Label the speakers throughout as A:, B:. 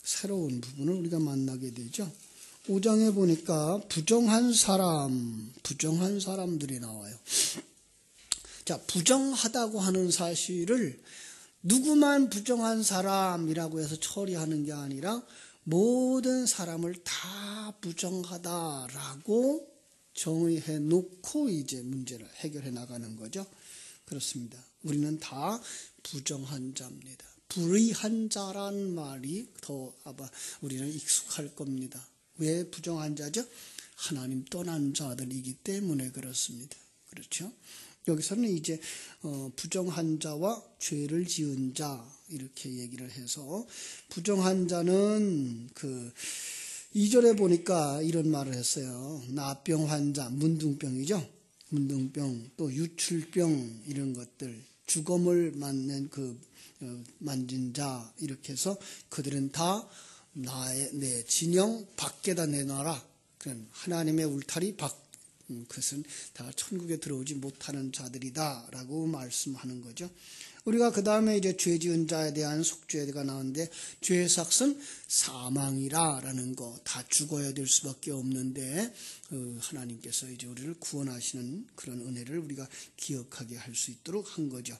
A: 새로운 부분을 우리가 만나게 되죠. 5장에 보니까 부정한 사람들이 나와요. 자, 부정하다고 하는 사실을 누구만 부정한 사람이라고 해서 처리하는 게 아니라 모든 사람을 다 부정하다라고 정의해 놓고 이제 문제를 해결해 나가는 거죠. 그렇습니다. 우리는 다 부정한 자입니다. 불의한 자란 말이 더 아마 우리는 익숙할 겁니다. 왜 부정한 자죠? 하나님 떠난 자들이기 때문에 그렇습니다. 그렇죠? 여기서는 이제 부정한 자와 죄를 지은 자 이렇게 얘기를 해서 부정한 자는 그 2절에 보니까 이런 말을 했어요. 나병 환자, 문둥병이죠. 문둥병, 또 유출병 이런 것들, 주검을 맞는 만진 자 이렇게 해서 그들은 다 내 진영 밖에다 내놔라. 그런 하나님의 울타리 그것은 다 천국에 들어오지 못하는 자들이다라고 말씀하는 거죠. 우리가 그 다음에 이제 죄 지은 자에 대한 속죄가 나오는데 죄의 삭은 사망이라라는 거, 다 죽어야 될 수밖에 없는데 하나님께서 이제 우리를 구원하시는 그런 은혜를 우리가 기억하게 할 수 있도록 한 거죠.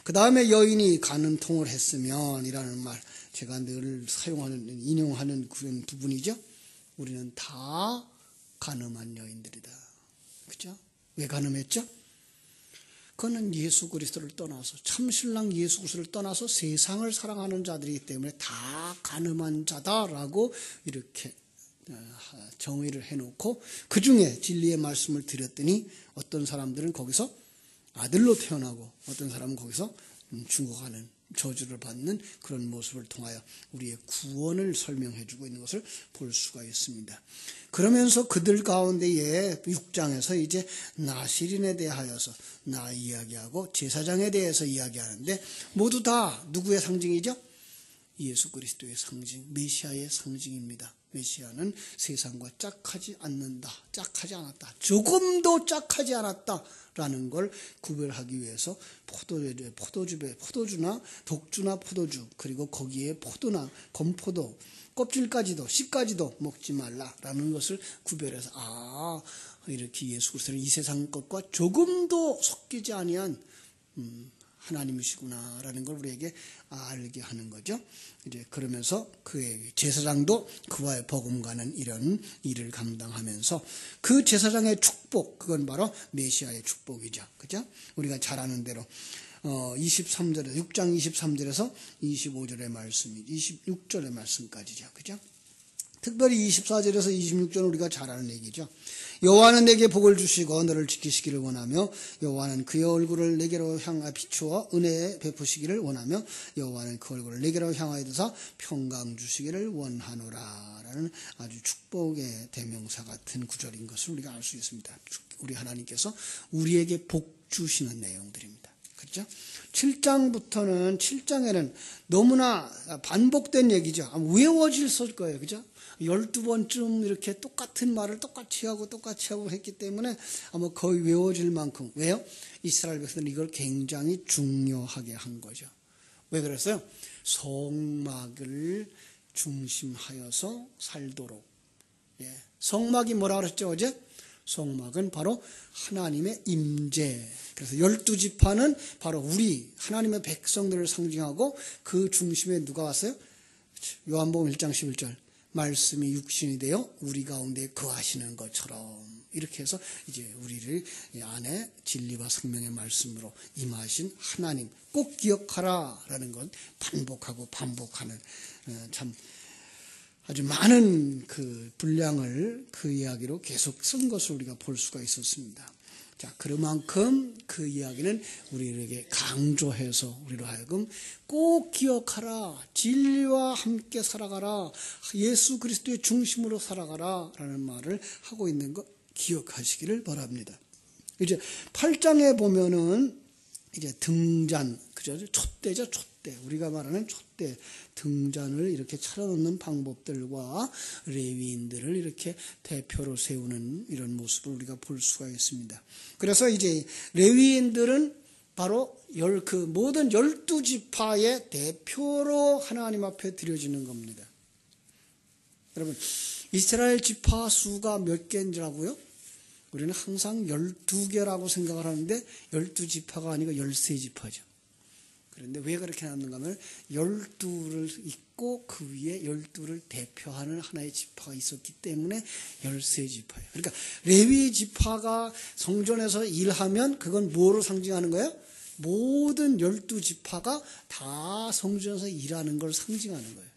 A: 그 다음에 여인이 간음통을 했으면이라는 말, 제가 늘 인용하는 그런 부분이죠. 우리는 다 간음한 여인들이다. 그죠? 왜 간음했죠? 그거는 예수 그리스도를 떠나서, 참신랑 예수 그리스도를 떠나서 세상을 사랑하는 자들이기 때문에 다 간음한 자다라고 이렇게 정의를 해놓고 그 중에 진리의 말씀을 드렸더니 어떤 사람들은 거기서 아들로 태어나고 어떤 사람은 거기서 죽어가는, 저주를 받는 그런 모습을 통하여 우리의 구원을 설명해주고 있는 것을 볼 수가 있습니다. 그러면서 그들 가운데에 6장에서 이제 나실인에 대하여서 이야기하고 제사장에 대해서 이야기하는데 모두 다 누구의 상징이죠? 예수 그리스도의 상징, 메시아의 상징입니다. 메시아는 세상과 짝하지 않았다. 조금도 짝하지 않았다라는 걸 구별하기 위해서 포도주나 독주나 포도주, 그리고 거기에 포도나 건포도, 껍질까지도 씨까지도 먹지 말라라는 것을 구별해서 이렇게 예수 그리스도는 이 세상 것과 조금도 섞이지 아니한 하나님이시구나라는 걸 우리에게 알게 하는 거죠. 이제 그러면서 그의 제사장도 그와의 버금가는 이런 일을 감당하면서 그 제사장의 축복, 그건 바로 메시아의 축복이죠. 그죠? 우리가 잘 아는 대로 23절에 6장 23절에서 25절의 말씀이 26절의 말씀까지죠. 그죠? 특별히 24절에서 26절은 우리가 잘 아는 얘기죠. 여호와는 내게 복을 주시고 너를 지키시기를 원하며 여호와는 그의 얼굴을 내게로 향하여 비추어 은혜 베푸시기를 원하며 여호와는 그 얼굴을 내게로 향하여 드사 평강 주시기를 원하노라 라는 아주 축복의 대명사 같은 구절인 것을 우리가 알 수 있습니다. 우리 하나님께서 우리에게 복 주시는 내용들입니다. 그렇죠? 7장에는 너무나 반복된 얘기죠. 외워질 거예요. 그죠? 12번쯤 이렇게 똑같은 말을 똑같이 하고 했기 때문에 아마 거의 외워질 만큼. 왜요? 이스라엘 백성들은 이걸 굉장히 중요하게 한 거죠. 왜 그랬어요? 성막을 중심하여서 살도록. 성막이 뭐라 그랬죠, 어제? 성막은 바로 하나님의 임재. 그래서 12지파는 바로 우리 하나님의 백성들을 상징하고 그 중심에 누가 왔어요? 요한복음 1장 11절. 말씀이 육신이 되어 우리 가운데 거하시는 것처럼 이렇게 해서 이제 우리를 안에 진리와 생명의 말씀으로 임하신 하나님 꼭 기억하라라는 건 반복하고 반복하는 참 아주 많은 그 분량을 그 이야기로 계속 쓴 것을 우리가 볼 수가 있었습니다. 자, 그만큼 그 이야기는 우리에게 강조해서 우리로 하여금 꼭 기억하라. 진리와 함께 살아가라. 예수 그리스도의 중심으로 살아가라. 라는 말을 하고 있는 거 기억하시기를 바랍니다. 이제 8장에 보면은 이제 등잔, 그죠? 촛대죠, 촛대. 우리가 말하는 촛대, 등잔을 이렇게 차려놓는 방법들과 레위인들을 이렇게 대표로 세우는 이런 모습을 우리가 볼 수가 있습니다. 그래서 이제 레위인들은 바로 모든 12지파의 대표로 하나님 앞에 드려지는 겁니다. 여러분, 이스라엘 지파 수가 몇 개인지라고요? 우리는 항상 12개라고 생각을 하는데 12지파가 아니고 13지파죠. 그런데 왜 그렇게 나누는가 하면 12를 있고 그 위에 12를 대표하는 하나의 지파가 있었기 때문에 13지파예요. 그러니까 레위 지파가 성전에서 일하면 그건 뭐로 상징하는 거예요? 모든 12지파가 다 성전에서 일하는 걸 상징하는 거예요.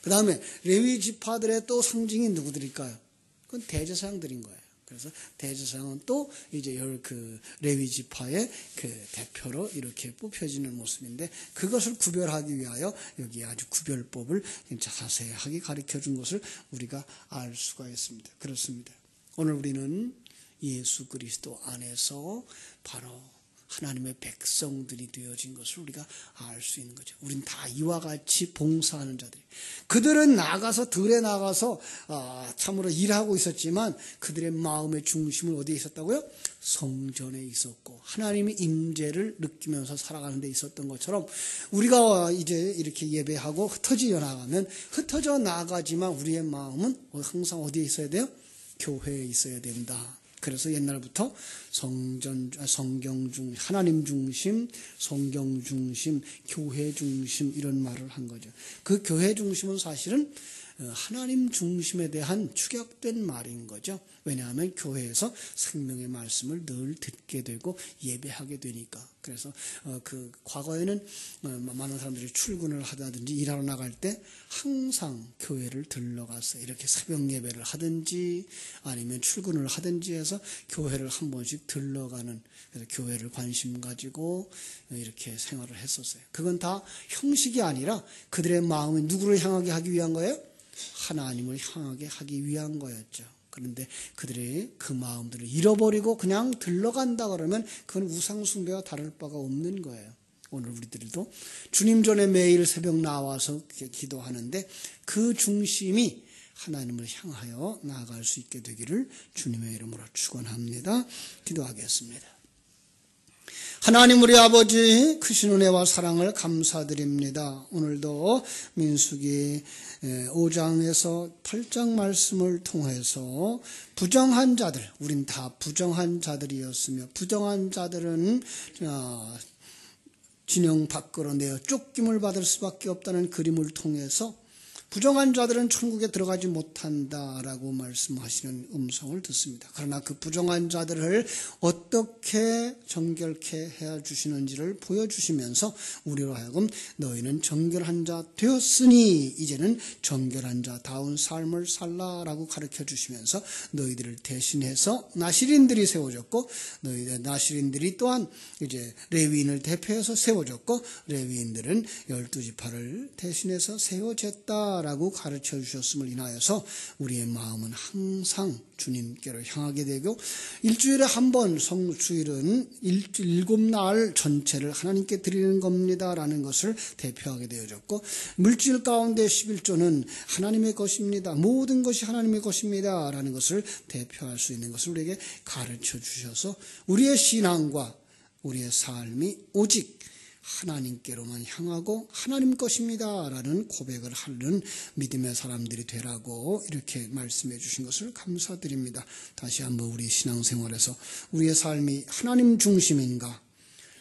A: 그 다음에 레위 지파들의 또 상징이 누구들일까요? 그건 대제사장들인 거예요. 그래서 대제사장은 또 이제 그 레위 지파의 그 대표로 이렇게 뽑혀지는 모습인데, 그것을 구별하기 위하여 여기 아주 구별법을 자세하게 가르쳐 준 것을 우리가 알 수가 있습니다. 그렇습니다. 오늘 우리는 예수 그리스도 안에서 바로 하나님의 백성들이 되어진 것을 우리가 알 수 있는 거죠. 우린 다 이와 같이 봉사하는 자들이. 그들은 들에 나가서 참으로 일하고 있었지만 그들의 마음의 중심은 어디에 있었다고요? 성전에 있었고 하나님의 임재를 느끼면서 살아가는 데 있었던 것처럼, 우리가 이제 이렇게 예배하고 흩어져 나가면 흩어져 나가지만 우리의 마음은 항상 어디에 있어야 돼요? 교회에 있어야 된다. 그래서 옛날부터 성경 중, 하나님 중심, 성경 중심, 교회 중심 이런 말을 한 거죠. 그 교회 중심은 사실은 하나님 중심에 대한 축약된 말인 거죠. 왜냐하면 교회에서 생명의 말씀을 늘 듣게 되고 예배하게 되니까. 그래서 그 과거에는 많은 사람들이 출근을 하다든지 일하러 나갈 때 항상 교회를 들러가서 이렇게 새벽 예배를 하든지 아니면 출근을 하든지 해서 교회를 한 번씩 들러가는, 그래서 교회를 관심 가지고 이렇게 생활을 했었어요. 그건 다 형식이 아니라 그들의 마음이 누구를 향하게 하기 위한 거예요? 하나님을 향하게 하기 위한 거였죠. 그런데 그들의 그 마음들을 잃어버리고 그냥 들러간다 그러면 그건 우상숭배와 다를 바가 없는 거예요. 오늘 우리들도 주님 전에 매일 새벽 나와서 기도하는데 그 중심이 하나님을 향하여 나아갈 수 있게 되기를 주님의 이름으로 축원합니다. 기도하겠습니다. 하나님 우리 아버지, 크신 은혜와 사랑을 감사드립니다. 오늘도 민수기 5장에서 8장 말씀을 통해서 부정한 자들, 우린 다 부정한 자들이었으며 부정한 자들은 진영 밖으로 내어 쫓김을 받을 수밖에 없다는 그림을 통해서 부정한 자들은 천국에 들어가지 못한다라고 말씀하시는 음성을 듣습니다. 그러나 그 부정한 자들을 어떻게 정결케 해 주시는지를 보여주시면서 우리로 하여금 너희는 정결한 자 되었으니 이제는 정결한 자다운 삶을 살라라고 가르쳐 주시면서 너희들을 대신해서 나시린들이 세워졌고, 너희들 나시린들이 또한 이제 레위인을 대표해서 세워졌고, 레위인들은 12지파를 대신해서 세워졌다 라고 가르쳐 주셨음을 인하여서 우리의 마음은 항상 주님께로 향하게 되고, 일주일에 한 번 성주일은 7날 전체를 하나님께 드리는 겁니다 라는 것을 대표하게 되어졌고, 물질 가운데 11조는 하나님의 것입니다, 모든 것이 하나님의 것입니다 라는 것을 대표할 수 있는 것을 우리에게 가르쳐 주셔서 우리의 신앙과 우리의 삶이 오직 하나님께로만 향하고 하나님 것입니다 라는 고백을 하는 믿음의 사람들이 되라고 이렇게 말씀해 주신 것을 감사드립니다. 다시 한번 우리 신앙생활에서 우리의 삶이 하나님 중심인가,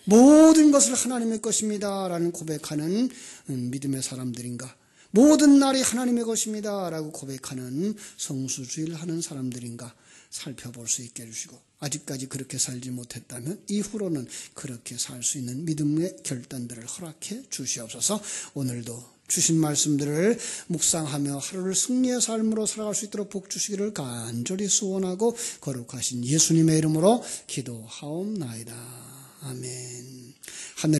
A: 모든 것을 하나님의 것입니다 라는 고백하는 믿음의 사람들인가, 모든 날이 하나님의 것입니다 라고 고백하는 성수주의를 하는 사람들인가 살펴볼 수 있게 해주시고, 아직까지 그렇게 살지 못했다면 이후로는 그렇게 살 수 있는 믿음의 결단들을 허락해 주시옵소서. 오늘도 주신 말씀들을 묵상하며 하루를 승리의 삶으로 살아갈 수 있도록 복 주시기를 간절히 소원하고 거룩하신 예수님의 이름으로 기도하옵나이다. 아멘.